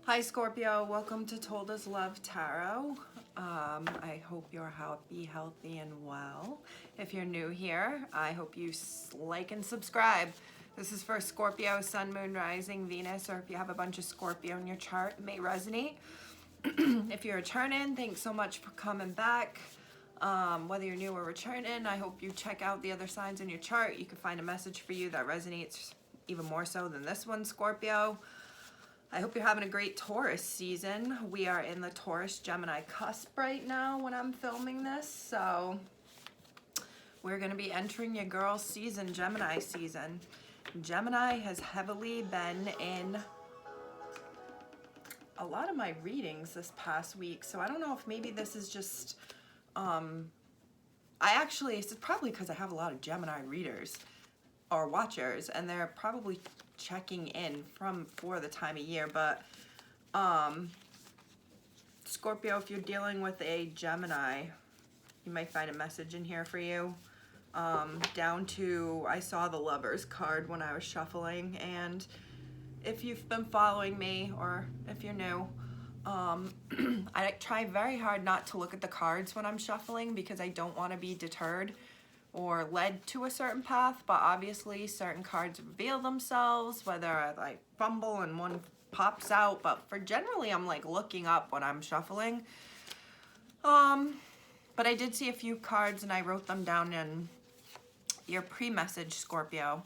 Hi Scorpio, welcome to Told Us Love Tarot. I hope you're happy, healthy, and well. If you're new here, I hope you like and subscribe. This is for Scorpio, Sun, Moon, Rising, Venus, or if you have a bunch of Scorpio in your chart, it may resonate. If you're returning, thanks so much for coming back. Whether you're new or returning, I hope you check out the other signs in your chart. You can find a message for you that resonates even more so than this one, Scorpio. I hope you're having a great Taurus season. We are in the Taurus Gemini cusp right now when I'm filming this, so we're going to be entering your girl's season, Gemini season. Gemini has heavily been in a lot of my readings this past week, so I don't know if maybe this is just it's probably because I have a lot of Gemini readers or watchers, and they're probably checking in for the time of year. But Scorpio, if you're dealing with a Gemini, you might find a message in here for you. Down to, I saw the Lovers card when I was shuffling, and if you've been following me or if you're new, I try very hard not to look at the cards when I'm shuffling because I don't want to be deterred or led to a certain path, but obviously certain cards reveal themselves, whether I like fumble and one pops out, but for generally I'm like looking up when I'm shuffling. But I did see a few cards and I wrote them down in your pre-message, Scorpio.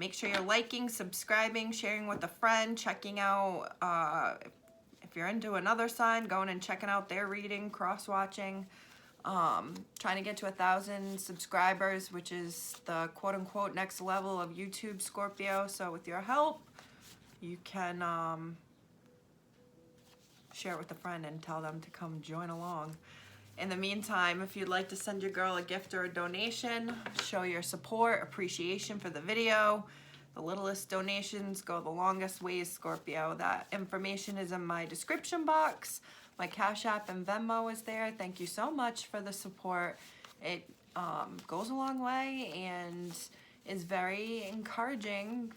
Make sure you're liking, subscribing, sharing with a friend, checking out, if you're into another sign, going and checking out their reading, cross-watching. Trying to get to 1,000 subscribers, which is the quote-unquote next level of YouTube, Scorpio. So with your help, you can share it with a friend and tell them to come join along. In the meantime, if you'd like to send your girl a gift or a donation, show your support, appreciation for the video. The littlest donations go the longest ways, Scorpio. That information is in my description box. My Cashapp and Venmo is there. Thank you so much for the support. It goes a long way and is very encouraging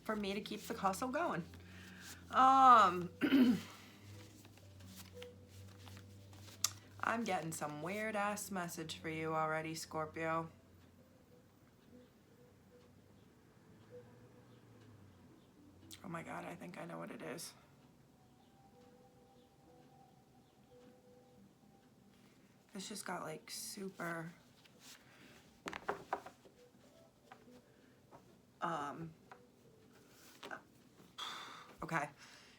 for me to keep the hustle going. I'm getting some weird ass message for you already, Scorpio. Oh my God, I think I know what it is. This just got like super okay.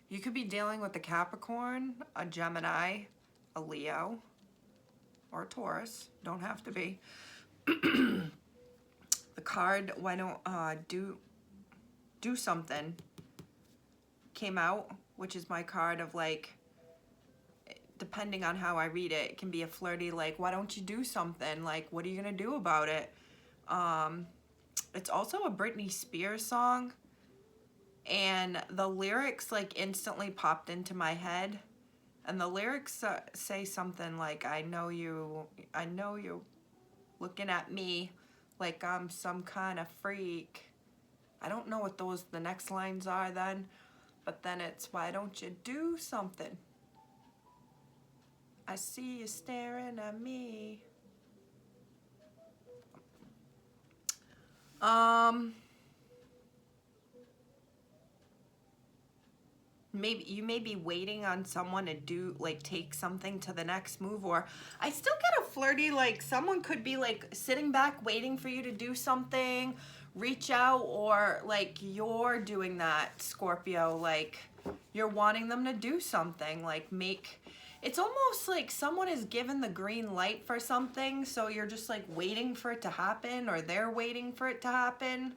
You could be dealing with a Capricorn, a Gemini, a Leo, or a Taurus. Don't have to be. The card, why don't do something, came out, which is my card of like, depending on how I read it, it can be a flirty, like, why don't you do something? Like, what are you gonna do about it? It's also a Britney Spears song, and the lyrics like instantly popped into my head. And the lyrics say something like, I know you're looking at me like I'm some kind of freak. I don't know what the next lines are then, but then it's, why don't you do something? I see you staring at me. Maybe you may be waiting on someone to take something to the next move, or I still get a flirty, like someone could be like sitting back waiting for you to do something, reach out, or like you're doing that, Scorpio, like you're wanting them to do something, like it's almost like someone is given the green light for something, so you're just like waiting for it to happen, or they're waiting for it to happen.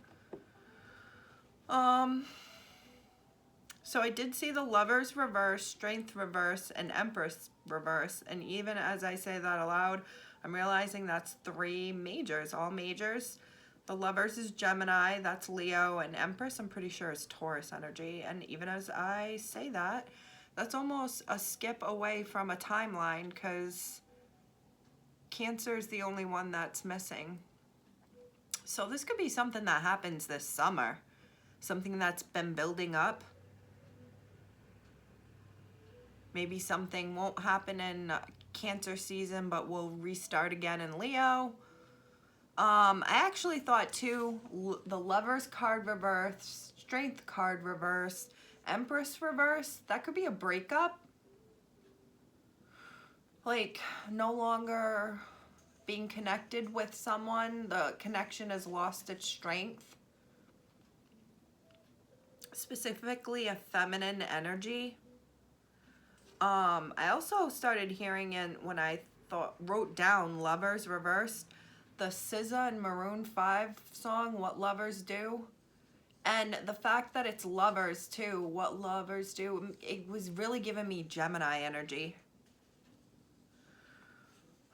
So I did see the Lovers reverse, Strength reverse, and Empress reverse. And even as I say that aloud, I'm realizing that's 3 majors, all majors. The Lovers is Gemini, that's Leo, and Empress I'm pretty sure is Taurus energy. And even as I say that, that's almost a skip away from a timeline because Cancer is the only one that's missing. So this could be something that happens this summer, something that's been building up. Maybe something won't happen in Cancer season, but will restart again in Leo. I actually thought too, the Lovers card reverse, Strength card reverse, Empress reverse, that could be a breakup. Like, no longer being connected with someone, the connection has lost its strength. Specifically a feminine energy. I also started hearing when I wrote down Lovers reversed, the SZA and Maroon 5 song, What Lovers Do. And the fact that it's lovers too, what lovers do, it was really giving me Gemini energy.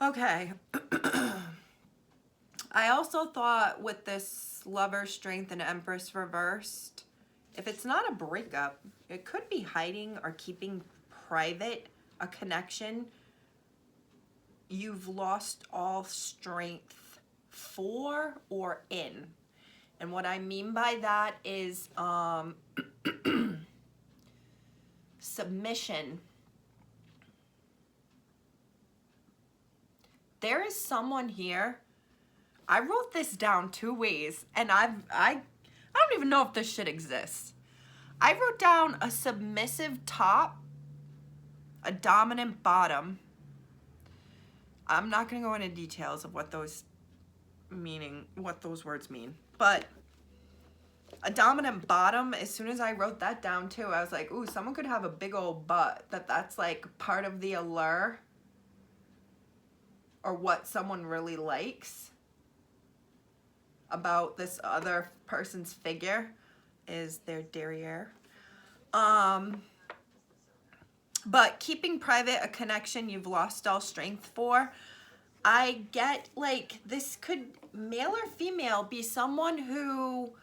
Okay. I also thought with this Lover, Strength, and Empress reversed, if it's not a breakup, it could be hiding or keeping private a connection you've lost all strength for or in. And what I mean by that is submission. There is someone here. I wrote this down 2 ways, and I don't even know if this shit exists. I wrote down a submissive top, a dominant bottom. I'm not going to go into details of what those words mean, but a dominant bottom, as soon as I wrote that down too, I was like, ooh, someone could have a big old butt, that's like part of the allure or what someone really likes about this other person's figure is their derriere. But keeping private a connection you've lost all strength for, I get like this could, male or female, be someone who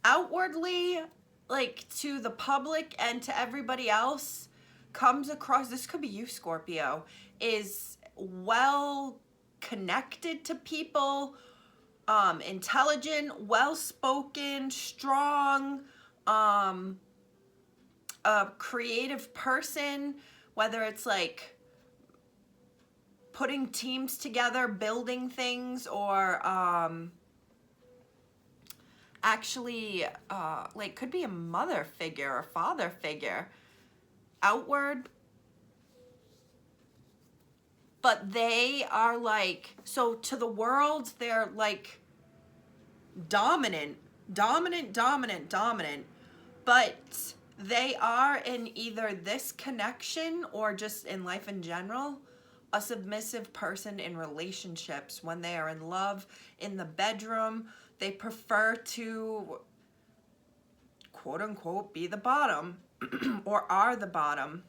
outwardly, like to the public and to everybody else, comes across, this could be you, Scorpio, is well connected to people, intelligent, well-spoken, strong, a creative person, whether it's like putting teams together, building things, or actually like could be a mother figure or father figure, outward, but they are like, so to the world they're like dominant, but they are in either this connection or just in life in general, a submissive person in relationships. When they are in love in the bedroom, they prefer to quote unquote be the bottom or are the bottom.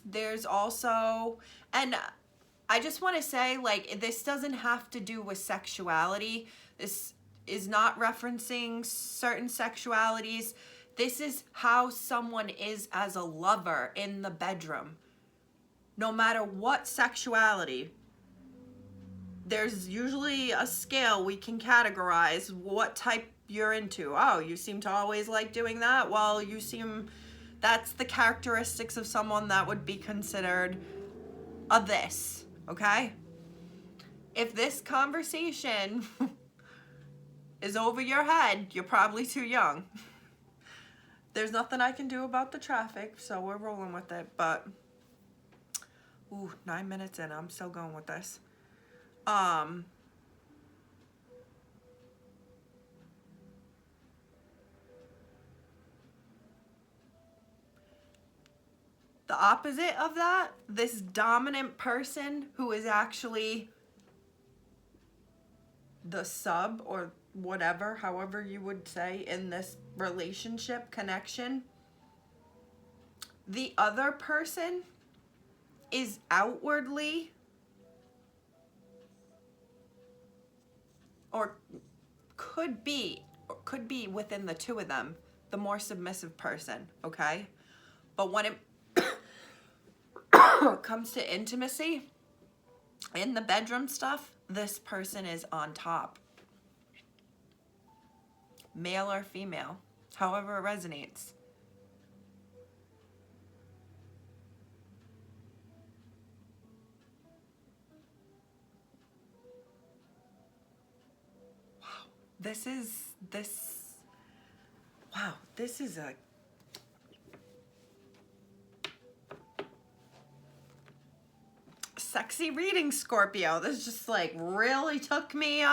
There's also, and I just want to say, like, this doesn't have to do with sexuality. This is not referencing certain sexualities. This is how someone is as a lover in the bedroom. No matter what sexuality, there's usually a scale we can categorize what type you're into. Oh, you seem to always like doing that? Well, that's the characteristics of someone that would be considered a this, okay? If this conversation is over your head, you're probably too young. There's nothing I can do about the traffic, so we're rolling with it, but ooh, 9 minutes in, I'm still going with this. The opposite of that, this dominant person who is actually the sub or whatever, however you would say, in this relationship connection, the other person is outwardly, or could be within the two of them, the more submissive person, okay? But when it comes to intimacy, in the bedroom stuff, this person is on top. Male or female. however it resonates. This is a sexy reading, Scorpio. This just like really took me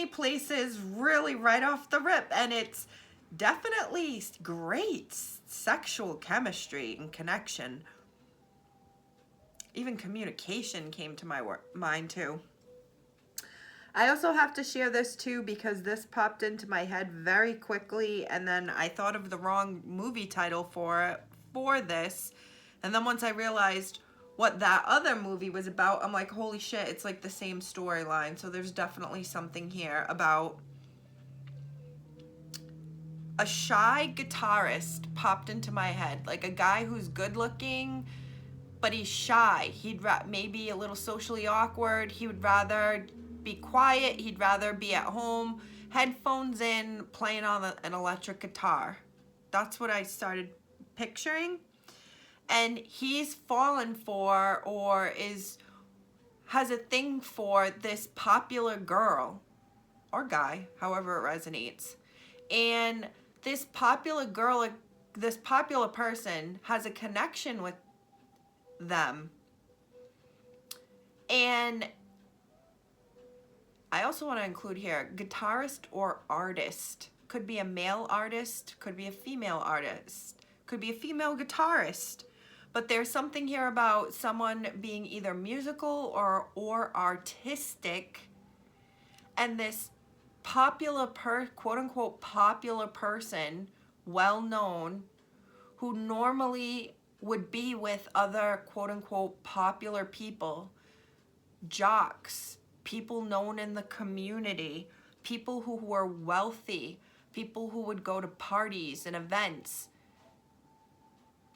places really right off the rip, and it's definitely great sexual chemistry and connection. Even communication came to my mind too. I also have to share this too because this popped into my head very quickly, and then I thought of the wrong movie title for this. And then once I realized what that other movie was about, I'm like, holy shit, it's like the same storyline. So there's definitely something here about a shy guitarist popped into my head, like a guy who's good looking, but he's shy. He'd maybe a little socially awkward. He would rather be quiet. He'd rather be at home, headphones in, playing on an electric guitar. That's what I started picturing. And he's fallen for, or has a thing for, this popular girl or guy, however it resonates. And this popular girl, this popular person has a connection with them. And I also want to include here guitarist or artist. Could be a male artist, could be a female artist, could be a female guitarist. But there's something here about someone being either musical or artistic, and this popular quote unquote popular person, well known, who normally would be with other quote unquote popular people, jocks, people known in the community, people who were wealthy, people who would go to parties and events,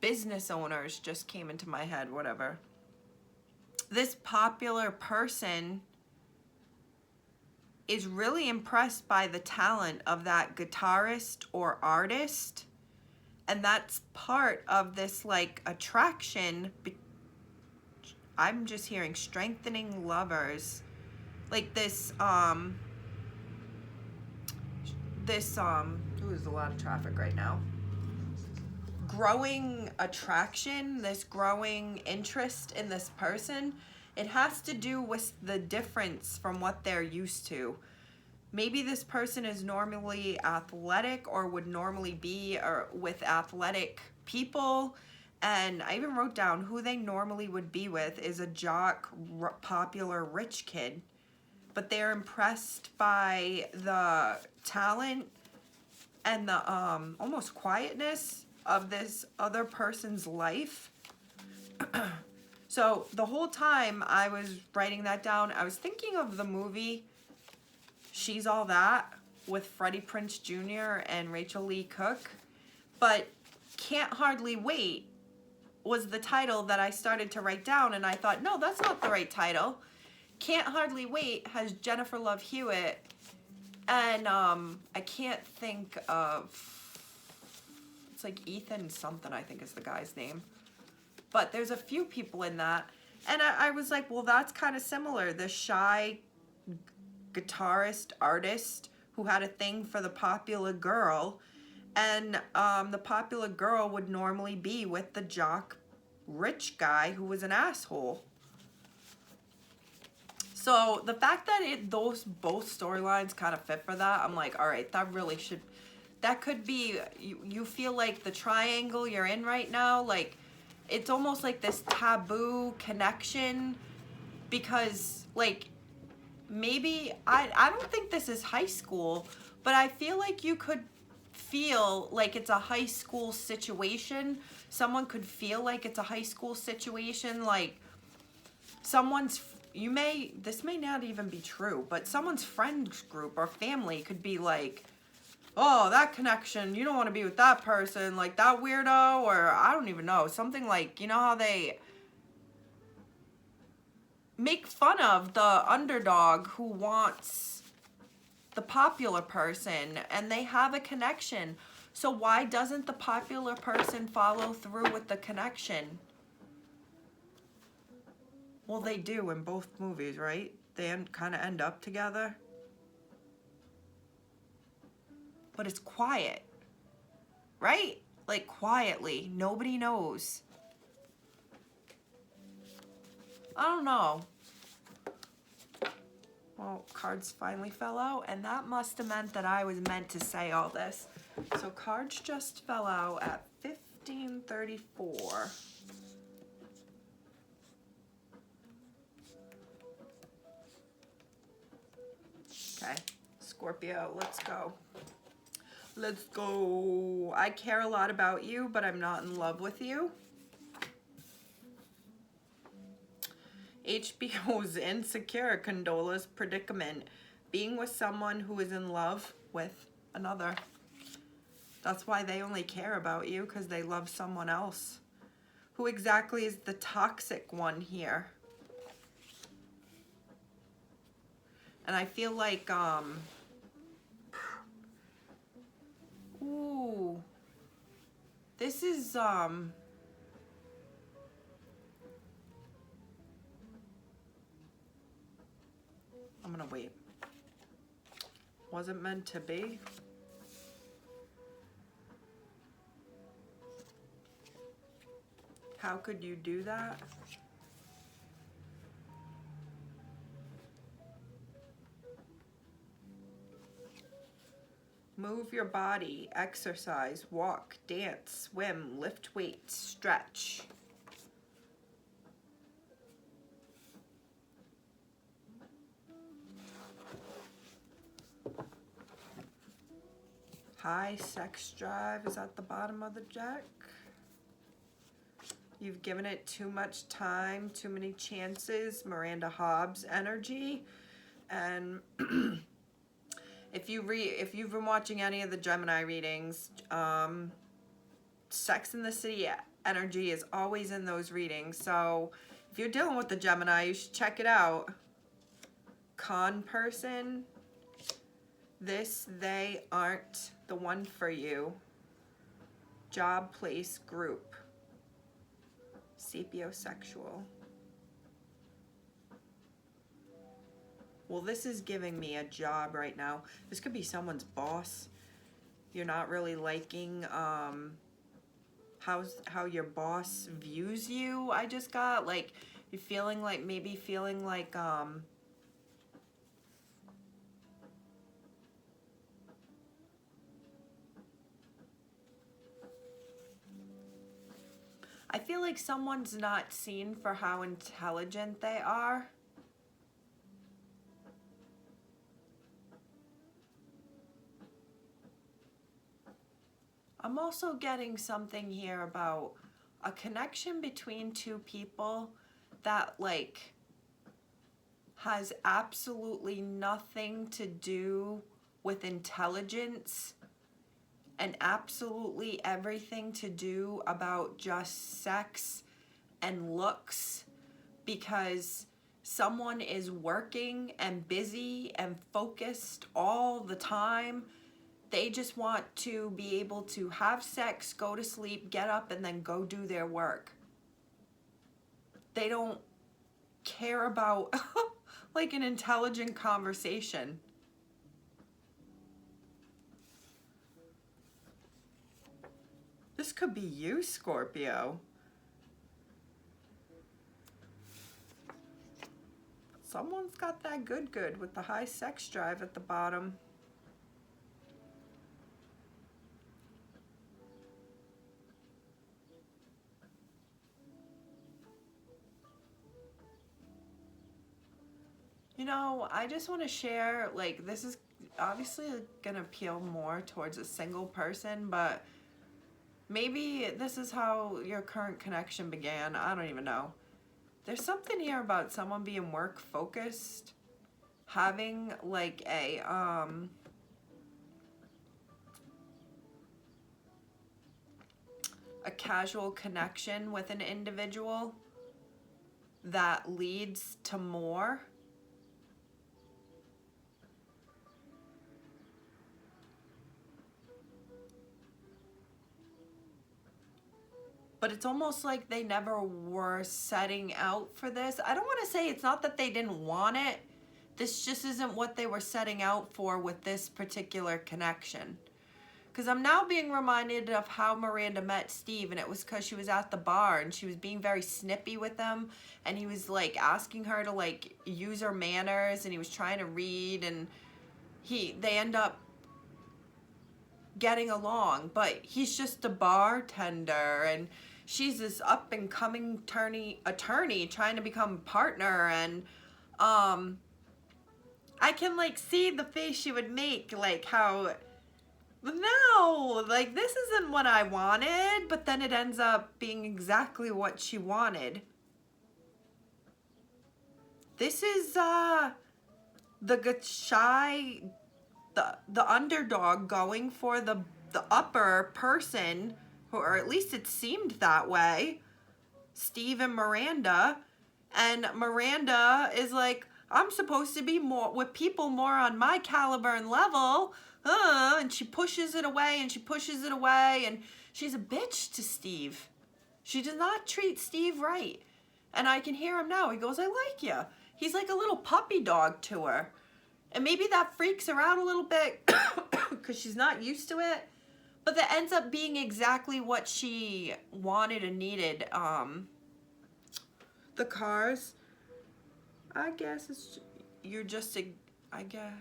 business owners just came into my head, whatever. This popular person is really impressed by the talent of that guitarist or artist, and that's part of this like attraction. I'm just hearing strengthening lovers, like this there's a lot of traffic right now. Growing attraction, this growing interest in this person, it has to do with the difference from what they're used to. Maybe this person is normally athletic or would normally be with athletic people. And I even wrote down who they normally would be with is a jock, popular rich kid. But they're impressed by the talent and the almost quietness of this other person's life. So the whole time I was writing that down, I was thinking of the movie She's All That with Freddie Prinze Jr. and Rachel Lee Cook. But Can't Hardly Wait was the title that I started to write down, and I thought, no, that's not the right title. Can't Hardly Wait has Jennifer Love Hewitt, and I can't think of, it's like Ethan something, I think is the guy's name. But there's a few people in that, and I was like, well, that's kind of similar. The shy guitarist, artist who had a thing for the popular girl, and the popular girl would normally be with the jock rich guy who was an asshole. So the fact that those both storylines kind of fit for that, I'm like, all right, that could be, you feel like the triangle you're in right now, like it's almost like this taboo connection, because like maybe, I don't think this is high school, but I feel like you could feel like it's a high school situation. Someone could feel like it's a high school situation, like this may not even be true, but someone's friends group or family could be like, oh, that connection, you don't want to be with that person, like that weirdo, or I don't even know, something like, you know how they make fun of the underdog who wants the popular person and they have a connection. So why doesn't the popular person follow through with the connection? Well, they do in both movies, right? They kind of end up together. But it's quiet, right? Like quietly, nobody knows. I don't know. Well, cards finally fell out, and that must have meant that I was meant to say all this. So cards just fell out at 15:34. Okay, Scorpio, let's go. Let's go. I care a lot about you, but I'm not in love with you. HBO's insecure Condola's predicament. Being with someone who is in love with another. That's why they only care about you, because they love someone else. Who exactly is the toxic one here? And I feel like, ooh, this is, I'm gonna wait. Wasn't meant to be. How could you do that? Move your body, exercise, walk, dance, swim, lift weights, stretch. High sex drive is at the bottom of the deck. You've given it too much time, too many chances, Miranda Hobbs energy. And if you've been watching any of the Gemini readings, Sex in the City energy is always in those readings. So if you're dealing with the Gemini, you should check it out. Con person, they aren't the one for you. Job, place, group. Sapiosexual. Well, this is giving me a job right now. This could be someone's boss. You're not really liking how your boss views you. I just got like you're feeling like I feel like someone's not seen for how intelligent they are. I'm also getting something here about a connection between two people that like has absolutely nothing to do with intelligence and absolutely everything to do about just sex and looks, because someone is working and busy and focused all the time. They just want to be able to have sex, go to sleep, get up, and then go do their work. They don't care about like an intelligent conversation. This could be you, Scorpio. Someone's got that good with the high sex drive at the bottom. You know, I just want to share, like, this is obviously going to appeal more towards a single person, but maybe this is how your current connection began. I don't even know. There's something here about someone being work focused, having like a casual connection with an individual that leads to more. but it's almost like they never were setting out for this. I don't want to say it's not that they didn't want it. This just isn't what they were setting out for with this particular connection. Because I'm now being reminded of how Miranda met Steve, and it was because she was at the bar and she was being very snippy with him, and he was like asking her to like use her manners, and he was trying to read, and they end up getting along, but he's just a bartender and she's this up and coming attorney trying to become a partner, and I can like see the face she would make, like how no, like this isn't what I wanted, but then it ends up being exactly what she wanted. This is the shy, the underdog going for the upper person, or at least it seemed that way, Steve and Miranda. And Miranda is like, I'm supposed to be more with people more on my caliber and level, and she pushes it away and she pushes it away, and she's a bitch to Steve. She does not treat Steve right. And I can hear him now. He goes, I like you. He's like a little puppy dog to her. And maybe that freaks her out a little bit because she's not used to it. But that ends up being exactly what she wanted and needed. The cars, I guess it's, you're just a, I guess,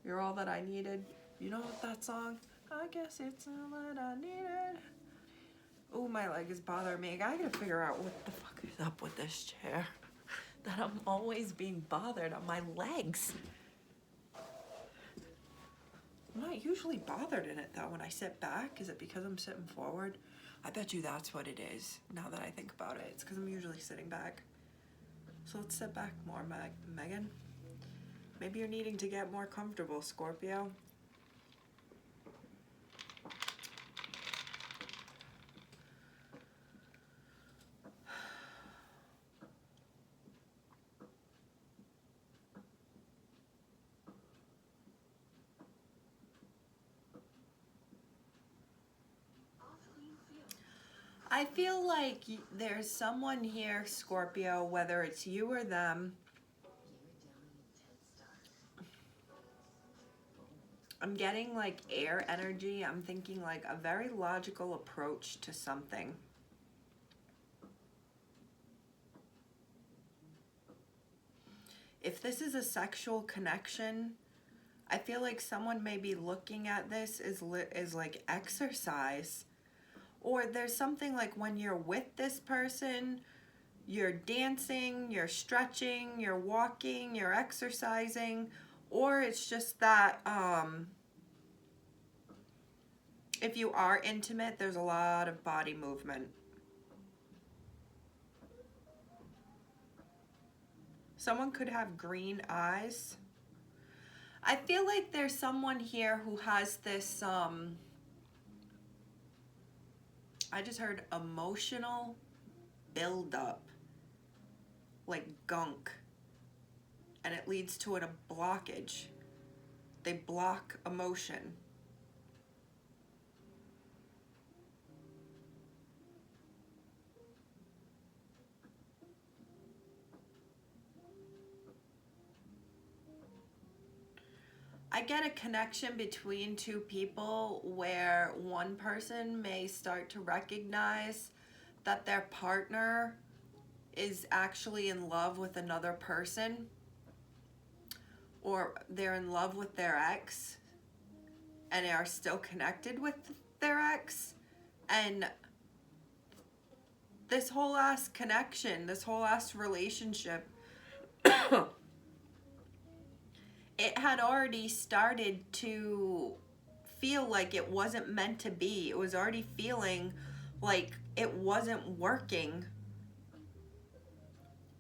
you're all that I needed. You know that song? I guess it's all that I needed. Oh, my leg is bothering me. I gotta figure out what the fuck is up with this chair. That I'm always being bothered on my legs. I'm not usually bothered in it though when I sit back. Is it because I'm sitting forward? I bet you that's what it is, now that I think about it. It's because I'm usually sitting back. So let's sit back more, Megan. Maybe you're needing to get more comfortable, Scorpio. I feel like there's someone here, Scorpio, whether it's you or them. I'm getting like air energy. I'm thinking like a very logical approach to something. If this is a sexual connection, I feel like someone may be looking at this as like exercise. Or there's something like when you're with this person, you're dancing, you're stretching, you're walking, you're exercising, or it's just that if you are intimate, there's a lot of body movement. Someone could have green eyes. I feel like there's someone here who has this I just heard emotional buildup, like gunk, and it leads to a blockage. They block emotion. I get a connection between two people where one person may start to recognize that their partner is actually in love with another person, or they're in love with their ex and they are still connected with their ex. And this whole ass connection, this whole ass relationship, it had already started to feel like it wasn't meant to be. It was already feeling like it wasn't working.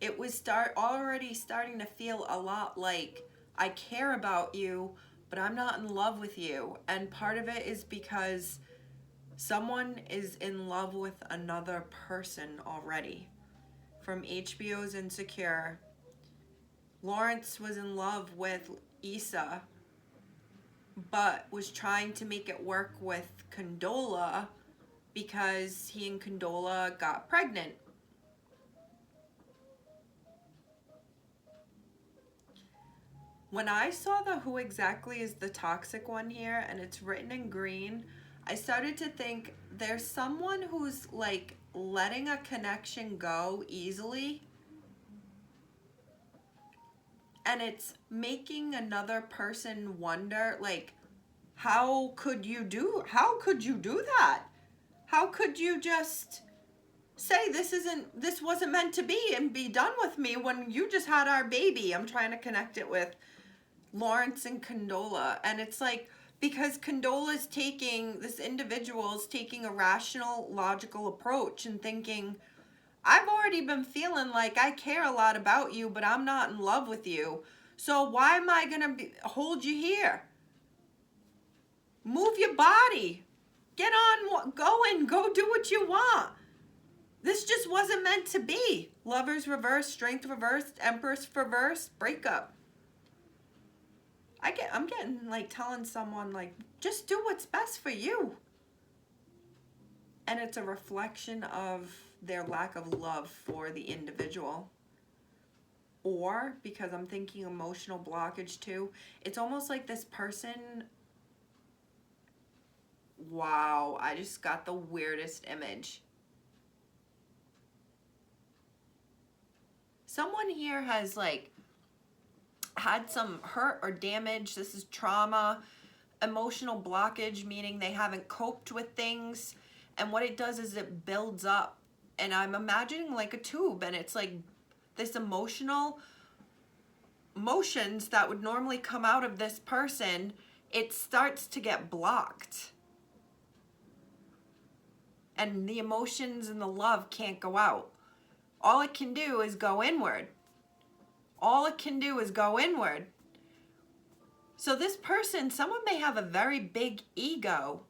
It was already starting to feel a lot like, I care about you, but I'm not in love with you. And part of it is because someone is in love with another person already. From HBO's Insecure, Lawrence was in love with Issa, but was trying to make it work with Condola because he and Condola got pregnant. When I saw the who exactly is the toxic one here and it's written in green, I started to think there's someone who's like letting a connection go easily, and it's making another person wonder, like, how could you do that? How could you just say this wasn't meant to be and be done with me when you just had our baby? I'm trying to connect it with Lawrence and Condola, and it's like, because Condola's this individual's taking a rational, logical approach and thinking, I've already been feeling like I care a lot about you, but I'm not in love with you. So why am I gonna hold you here? Move your body. Get on, go do what you want. This just wasn't meant to be. Lovers reversed, strength reversed, Empress reversed, breakup. I'm getting like telling someone like, just do what's best for you. And it's a reflection of their lack of love for the individual. Or, because I'm thinking emotional blockage too, it's almost like this person, wow, I just got the weirdest image. Someone here has like had some hurt or damage. This is trauma. Emotional blockage, meaning they haven't coped with things, and what it does is it builds up, and I'm imagining like a tube, and it's like this emotions that would normally come out of this person, it starts to get blocked, and the emotions and the love can't go out. All it can do is go inward. All it can do is go inward. So this person, someone may have a very big ego.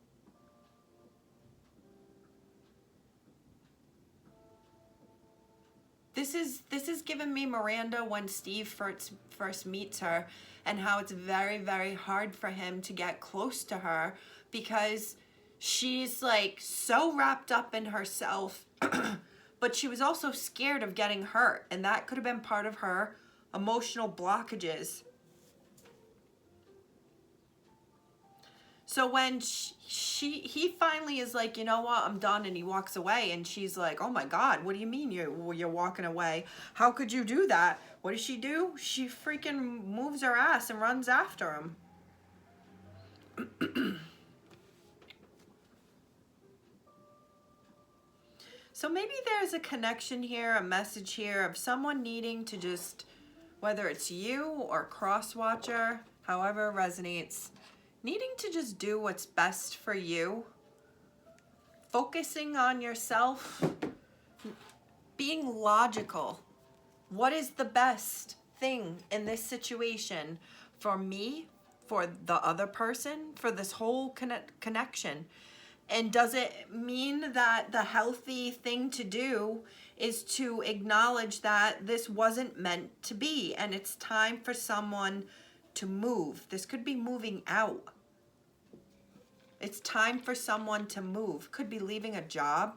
This is giving me Miranda when Steve first meets her, and how it's very, very hard for him to get close to her because she's like so wrapped up in herself, but she was also scared of getting hurt, and that could have been part of her emotional blockages. So when he finally is like, you know what, I'm done, and he walks away, and she's like, oh my God, what do you mean you're walking away? How could you do that? What does she do? She freaking moves her ass and runs after him. So maybe there's a connection here, a message here of someone needing to just, whether it's you or cross-watcher, however it resonates, needing to just do what's best for you, focusing on yourself, being logical. What is the best thing in this situation for me, for the other person, for this whole connection? And does it mean that the healthy thing to do is to acknowledge that this wasn't meant to be, and it's time for someone to move? This could be moving out. It's time for someone to move. Could be leaving a job.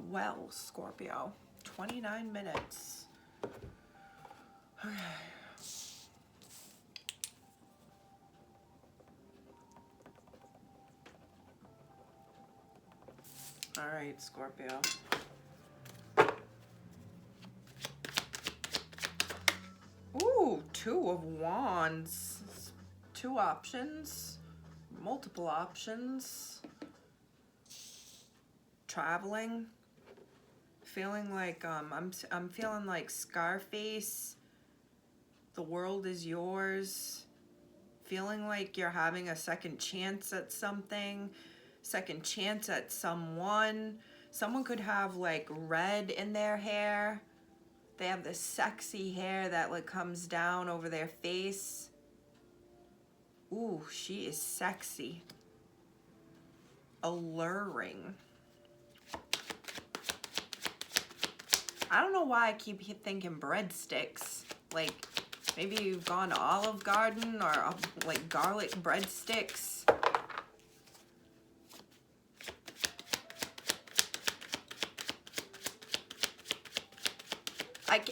Well, Scorpio, 29 minutes. Okay. All right, Scorpio. Ooh, 2 of Wands. 2 options. Multiple options. Traveling. Feeling like I'm feeling like Scarface. The world is yours. Feeling like you're having a second chance at something. Second chance at someone. Someone could have like red in their hair. They have this sexy hair that like comes down over their face. Ooh, she is sexy. Alluring. I don't know why I keep thinking breadsticks. Like, maybe you've gone to Olive Garden or like garlic breadsticks.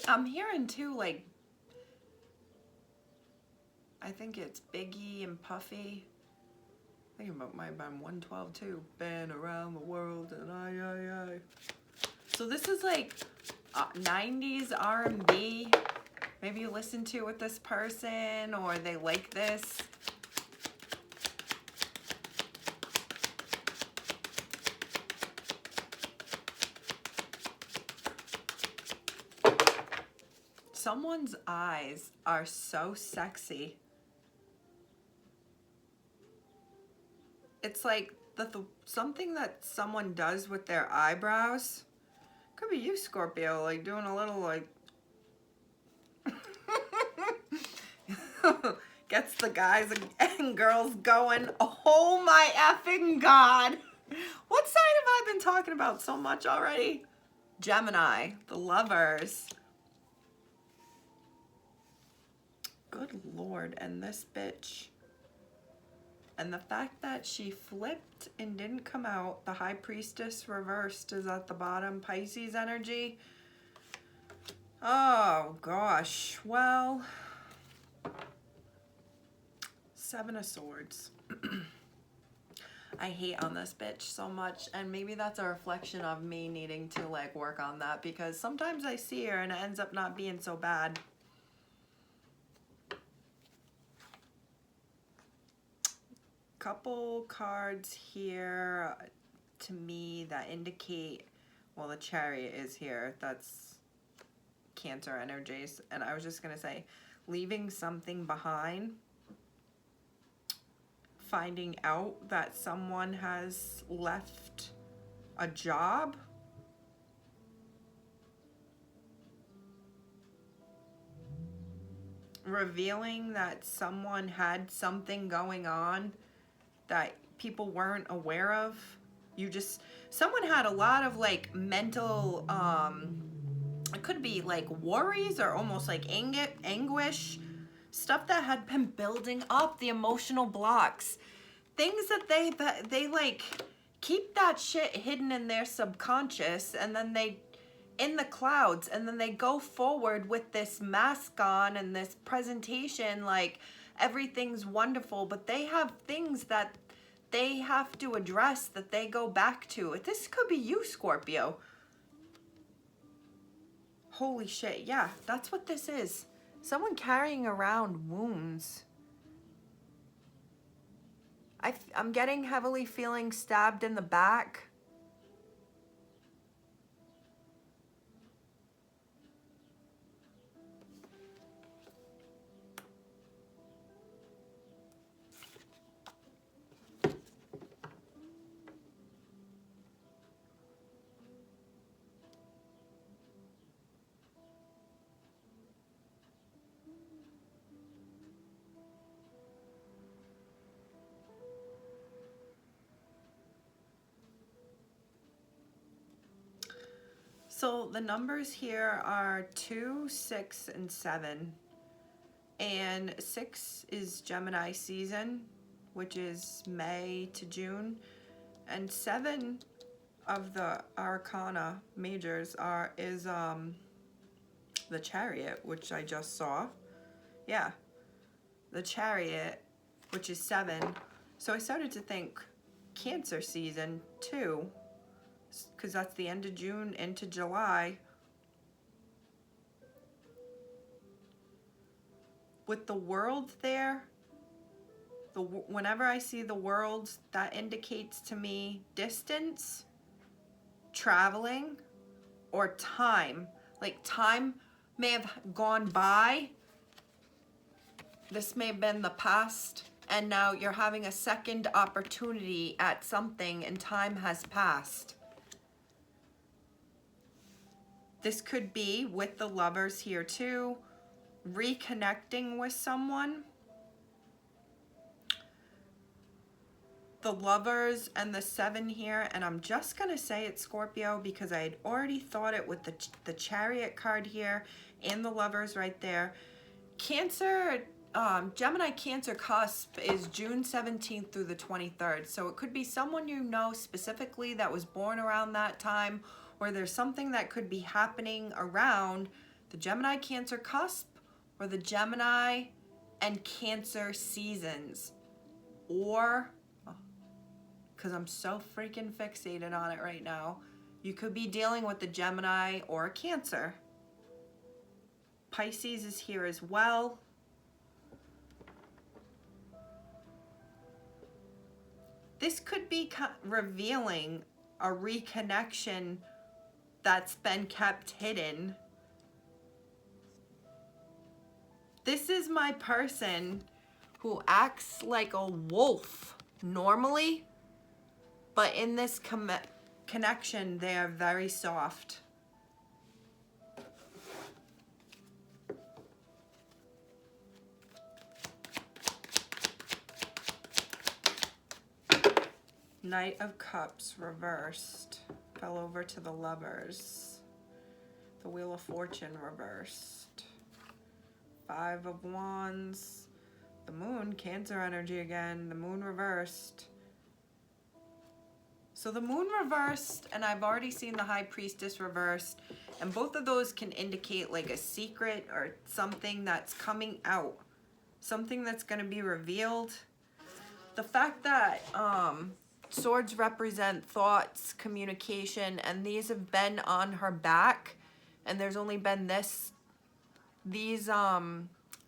I'm hearing too, like, I think it's Biggie and Puffy. I think it might have been 112 too. Been around the world and I. So this is like 90s R&B. Maybe you listen to it with this person or they like this. Someone's eyes are so sexy. It's like something that someone does with their eyebrows. Could be you, Scorpio, like doing a little like gets the guys and girls going. Oh my effing God. What sign have I been talking about so much already? Gemini, the lovers. Good Lord, and this bitch. And the fact that she flipped and didn't come out, the High Priestess reversed is at the bottom, Pisces energy. Oh gosh, well, Seven of Swords. I hate on this bitch so much, and maybe that's a reflection of me needing to like work on that, because sometimes I see her and it ends up not being so bad. Couple cards here to me that indicate, well, the Chariot is here. That's Cancer energies. And I was just going to say, leaving something behind, finding out that someone has left a job, revealing that someone had something going on that people weren't aware of. Someone had a lot of like mental, it could be like worries or almost like anguish, stuff that had been building up, the emotional blocks, things that they like keep that shit hidden in their subconscious, and then they in the clouds, and then they go forward with this mask on and this presentation like everything's wonderful, but they have things that they have to address, that they go back to. This could be you, Scorpio. Holy shit, yeah, that's what this is. Someone carrying around wounds. I'm getting heavily feeling stabbed in the back. So the numbers here are 2, 6, and 7. And 6 is Gemini season, which is May to June. And 7 of the Arcana majors is the Chariot, which I just saw. Yeah, the Chariot, which is 7. So I started to think Cancer season too, because that's the end of June into July. With the world there, whenever I see the world, that indicates to me distance, traveling, or time. Like time may have gone by. This may have been the past, and now you're having a second opportunity at something, and time has passed. This could be with the lovers here too, reconnecting with someone. the Lovers and the 7 here, and I'm just gonna say it's Scorpio because I had already thought it with the Chariot card here and the Lovers right there. Cancer, Gemini Cancer cusp is June 17th through the 23rd, so it could be someone you know specifically that was born around that time, or there's something that could be happening around the Gemini Cancer cusp or the Gemini and Cancer seasons, or because I'm so freaking fixated on it right now, you could be dealing with the Gemini or Cancer. Pisces is here as well. This could be revealing a reconnection that's been kept hidden. This is my person who acts like a wolf normally, but in this connection, they are very soft. Knight of Cups reversed. Fell over to the Lovers. The Wheel of Fortune reversed. 5 of Wands. The Moon, Cancer energy again. The Moon reversed. So the Moon reversed, and I've already seen the High Priestess reversed, and both of those can indicate like a secret or something that's coming out, something that's going to be revealed. The fact that swords represent thoughts, communication, and these have been on her back, and there's only been these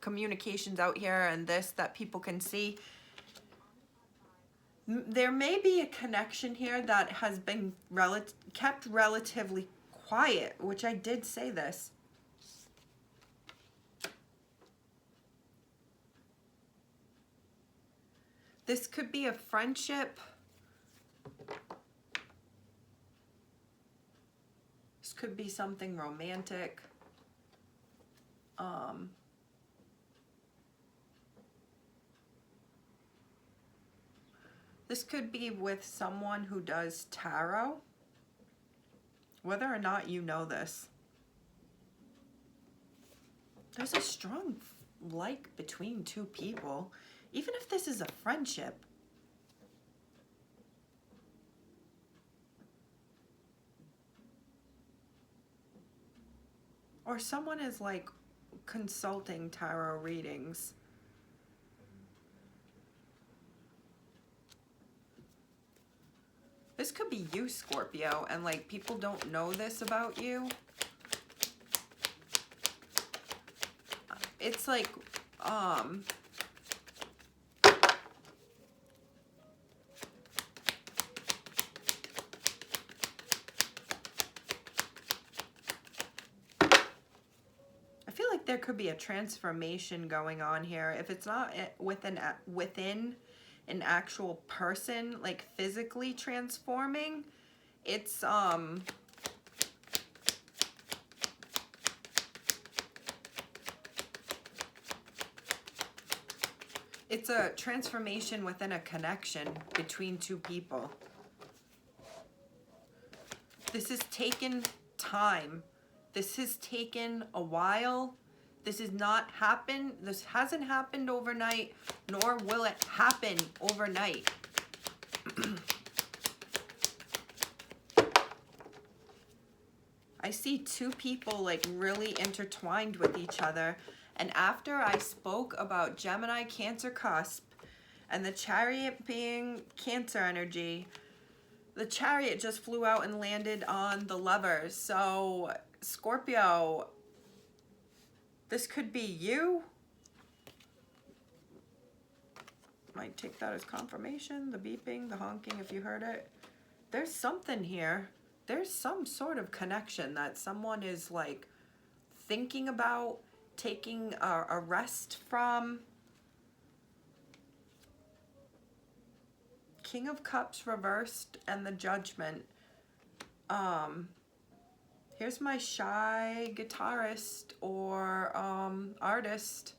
communications out here and this that people can see. There may be a connection here that has been kept relatively quiet, which I did say this. This could be a friendship. This could be something romantic. This could be with someone who does tarot. Whether or not you know this, there's a strong like between two people, even if this is a friendship. Or someone is like consulting tarot readings. This could be you, Scorpio, and like people don't know this about you. It's like, there could be a transformation going on here. If it's not within an actual person, like physically transforming, it's it's a transformation within a connection between two people. This has taken time. This has taken a while. This hasn't happened overnight, nor will it happen overnight. I see two people like really intertwined with each other. And after I spoke about Gemini Cancer cusp and the Chariot being Cancer energy, the Chariot just flew out and landed on the Lovers. So Scorpio, this could be you. Might take that as confirmation. The beeping, the honking, if you heard it. There's something here. There's some sort of connection that someone is like thinking about, taking a rest from. King of Cups reversed and the Judgment. Here's my shy guitarist or artist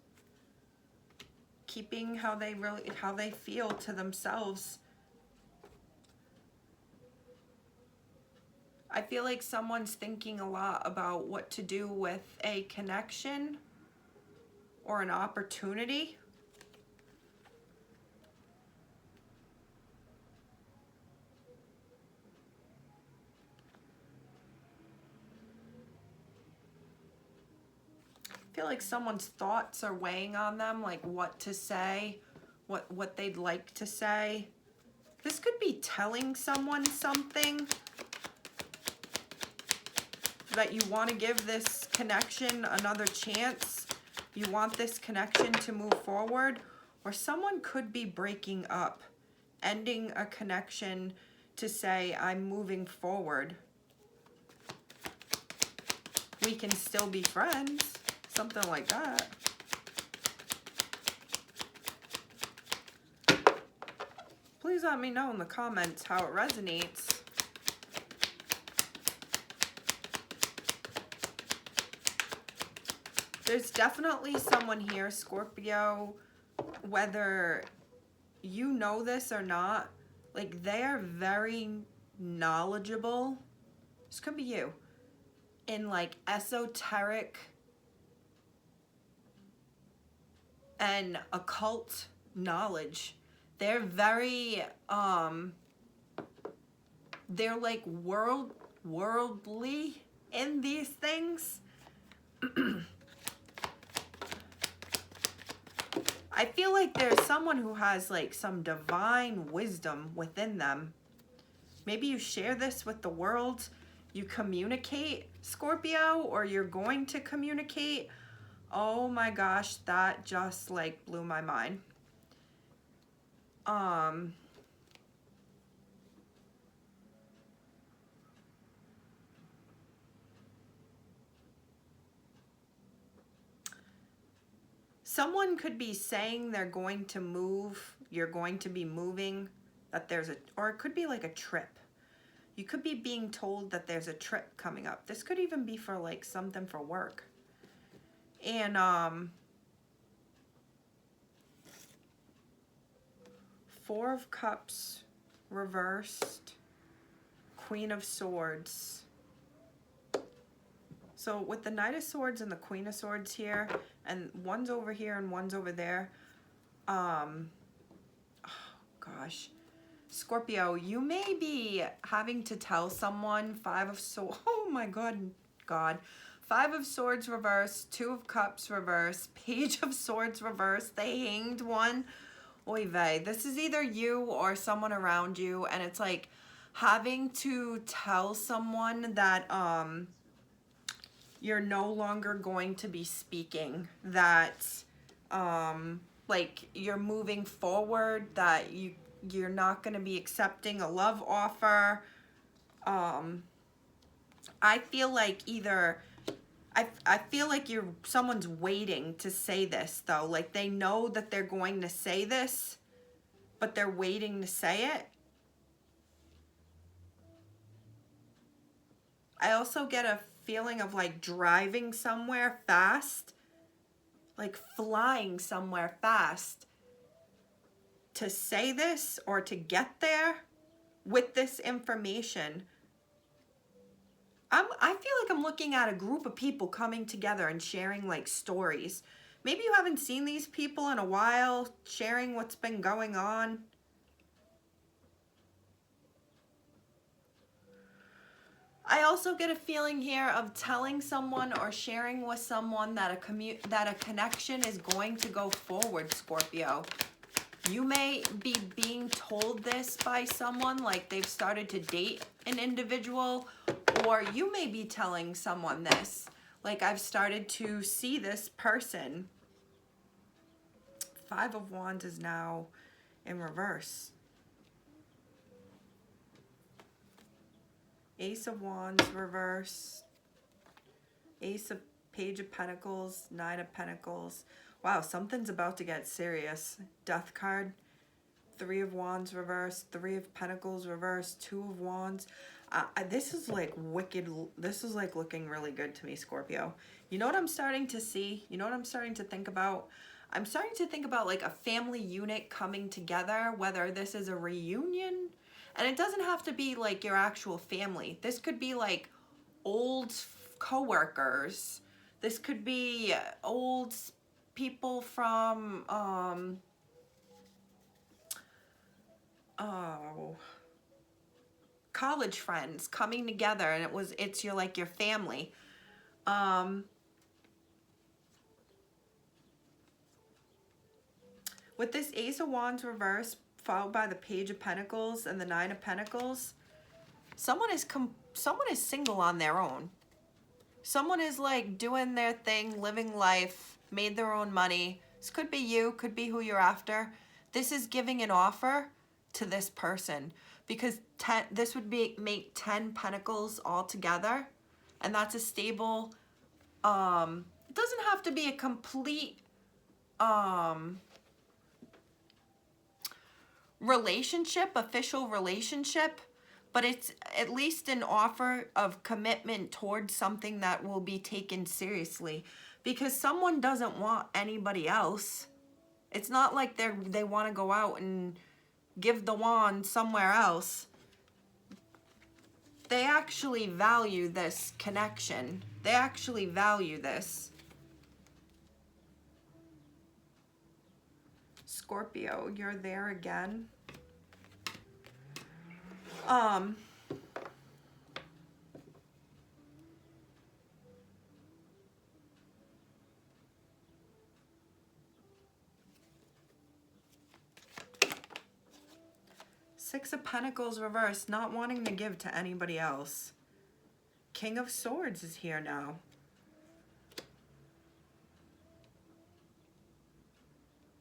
keeping how they feel to themselves I feel like someone's thinking a lot about what to do with a connection or an opportunity. I feel like someone's thoughts are weighing on them, like what to say, what they'd like to say. This could be telling someone something that you want to give this connection another chance. You want this connection to move forward, or someone could be breaking up, ending a connection to say, I'm moving forward. We can still be friends, something like that. Please let me know in the comments how it resonates. There's definitely someone here, Scorpio, whether you know this or not, like they are very knowledgeable. This could be you. In like esoteric and occult knowledge. They're very, they're like worldly in these things. I feel like there's someone who has like some divine wisdom within them. Maybe you share this with the world. You communicate, Scorpio, or you're going to communicate. Oh my gosh, that just like blew my mind. Someone could be saying they're going to move, you're going to be moving, that there's a, or it could be like a trip. You could be being told that there's a trip coming up. This could even be for like something for work. And Four of Cups reversed, Queen of Swords. So with the Knight of Swords and the Queen of Swords here, and one's over here and one's over there, oh gosh, Scorpio, you may be having to tell someone, Five of Swords, oh my God, Five of Swords reversed, Two of Cups reversed, Page of Swords reversed, the Hanged one. Oy vey, this is either you or someone around you, and it's like having to tell someone that you're no longer going to be speaking, that like you're moving forward, that you're not going to be accepting a love offer. I feel like either I feel like someone's waiting to say this though. Like they know that they're going to say this, but they're waiting to say it. I also get a feeling of like driving somewhere fast, like flying somewhere fast to say this or to get there with this information. I feel like I'm looking at a group of people coming together and sharing like stories. Maybe you haven't seen these people in a while, sharing what's been going on. I also get a feeling here of telling someone or sharing with someone that a connection is going to go forward, Scorpio. You may be being told this by someone, like they've started to date an individual, or you may be telling someone this, like I've started to see this person. Five of Wands is now in reverse. Ace of Wands reverse. Page of Pentacles, Nine of Pentacles. Wow, something's about to get serious. Death card. Three of Wands reverse. Three of Pentacles reverse. Two of Wands. This is like wicked. This is like looking really good to me, Scorpio. You know what I'm starting to see? You know what I'm starting to think about? I'm starting to think about like a family unit coming together, whether this is a reunion. And it doesn't have to be like your actual family. This could be like old coworkers. This could be old people from college friends coming together, and it's your like your family. With this Ace of Wands reverse followed by the Page of Pentacles and the Nine of Pentacles, someone is single on their own. Someone is like doing their thing, living life, made their own money. This could be you, could be who you're after. This is giving an offer to this person because this would make 10 pentacles all together, and that's a stable, it doesn't have to be a complete relationship, official relationship, but it's at least an offer of commitment towards something that will be taken seriously, because someone doesn't want anybody else. It's not like they want to go out and give the wand somewhere else. They actually value this connection. They actually value this. Scorpio, you're there again. Six of Pentacles reversed, not wanting to give to anybody else. King of Swords is here now.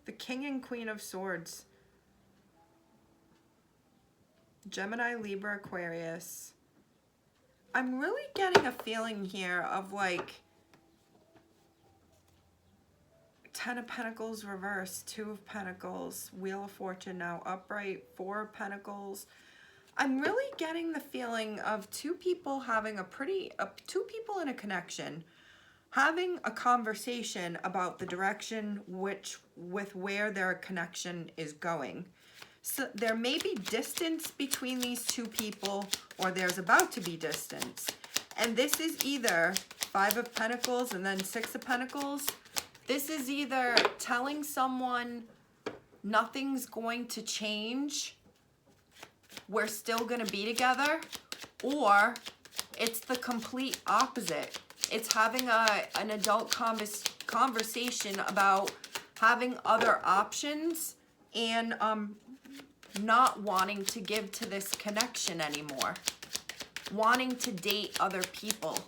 The King and Queen of Swords. Gemini, Libra, Aquarius. I'm really getting a feeling here of like Ten of Pentacles reversed, Two of Pentacles, Wheel of Fortune now upright, Four of Pentacles. I'm really getting the feeling of two people having two people in a connection, having a conversation about the direction with where their connection is going. So there may be distance between these two people, or there's about to be distance. And this is either Five of Pentacles and then Six of Pentacles. This is either telling someone nothing's going to change, we're still going to be together, or it's the complete opposite. It's having an adult conversation about having other options and not wanting to give to this connection anymore, wanting to date other people.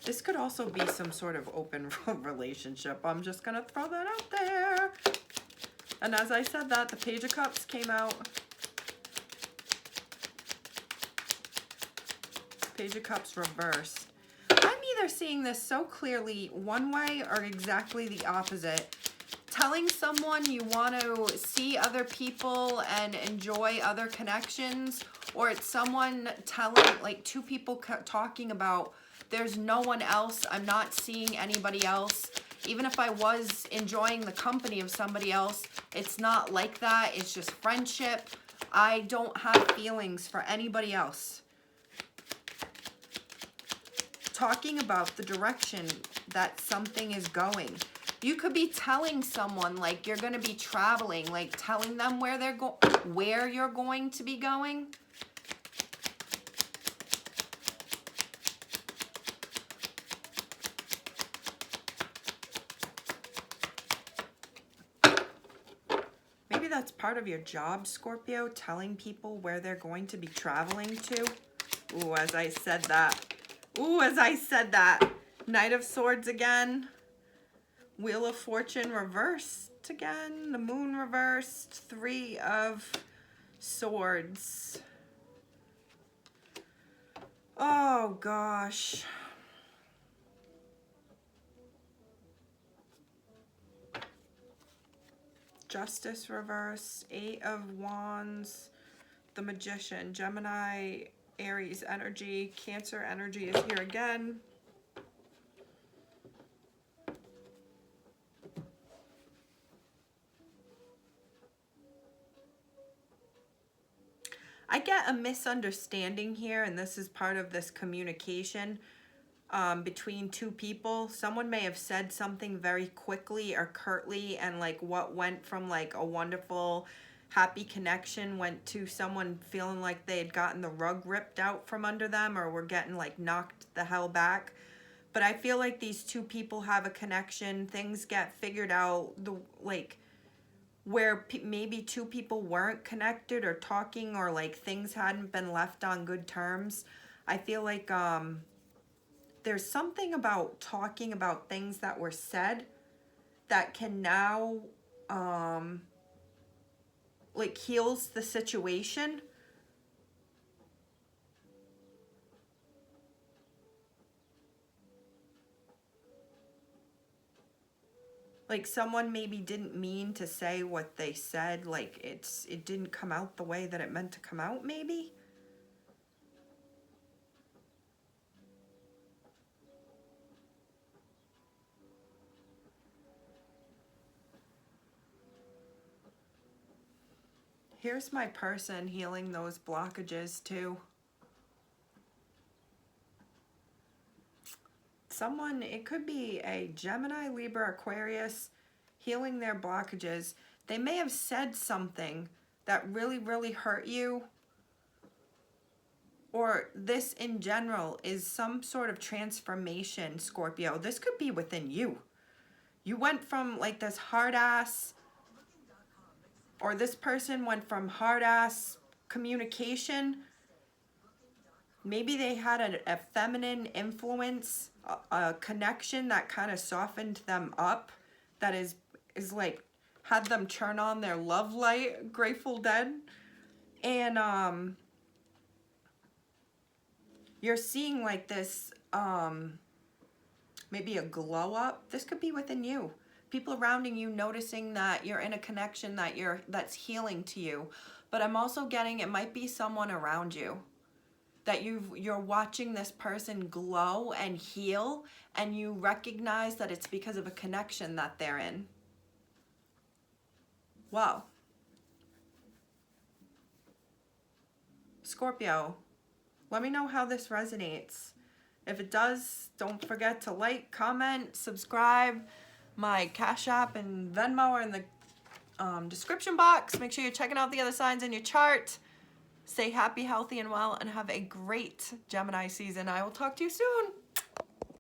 This could also be some sort of open relationship. I'm just going to throw that out there. And as I said that, the Page of Cups came out. Page of Cups reversed. I'm either seeing this so clearly one way or exactly the opposite. Telling someone you want to see other people and enjoy other connections, or it's someone telling, like two people talking about, there's no one else, I'm not seeing anybody else. Even if I was enjoying the company of somebody else, it's not like that. It's just friendship. I don't have feelings for anybody else. Talking about the direction that something is going. You could be telling someone like you're going to be traveling, like telling them where you're going to be going. Maybe that's part of your job, Scorpio, telling people where they're going to be traveling to. Ooh, as I said that. Ooh, as I said that. Knight of Swords again. Wheel of Fortune reversed again. The Moon reversed. Three of Swords. Oh, gosh. Justice reversed. Eight of Wands. The Magician. Gemini, Aries energy. Cancer energy is here again. I get a misunderstanding here, and this is part of this communication between two people. Someone may have said something very quickly or curtly, and like what went from like a wonderful, happy connection went to someone feeling like they had gotten the rug ripped out from under them or were getting like knocked the hell back. But I feel like these two people have a connection. Things get figured out. Where maybe two people weren't connected or talking, or like things hadn't been left on good terms. I feel like there's something about talking about things that were said that can now like heals the situation. Like someone maybe didn't mean to say what they said, like it didn't come out the way that it meant to come out, maybe. Here's my person healing those blockages too. Someone, it could be a Gemini, Libra, Aquarius, healing their blockages. They may have said something that really, really hurt you. Or this in general is some sort of transformation, Scorpio. This could be within you. You went from like this hard ass, or this person went from hard ass communication. Maybe they had a feminine influence, a connection that kind of softened them up, that is like had them turn on their love light, Grateful Dead. And you're seeing like this maybe a glow up. This could be within you. People around you noticing that you're in a connection that's healing to you. But I'm also getting it might be someone around you that you're watching this person glow and heal, and you recognize that it's because of a connection that they're in. Wow. Scorpio, let me know how this resonates. If it does, don't forget to like, comment, subscribe. My Cash App and Venmo are in the description box. Make sure you're checking out the other signs in your chart. Stay happy, healthy, and well, and have a great Gemini season. I will talk to you soon.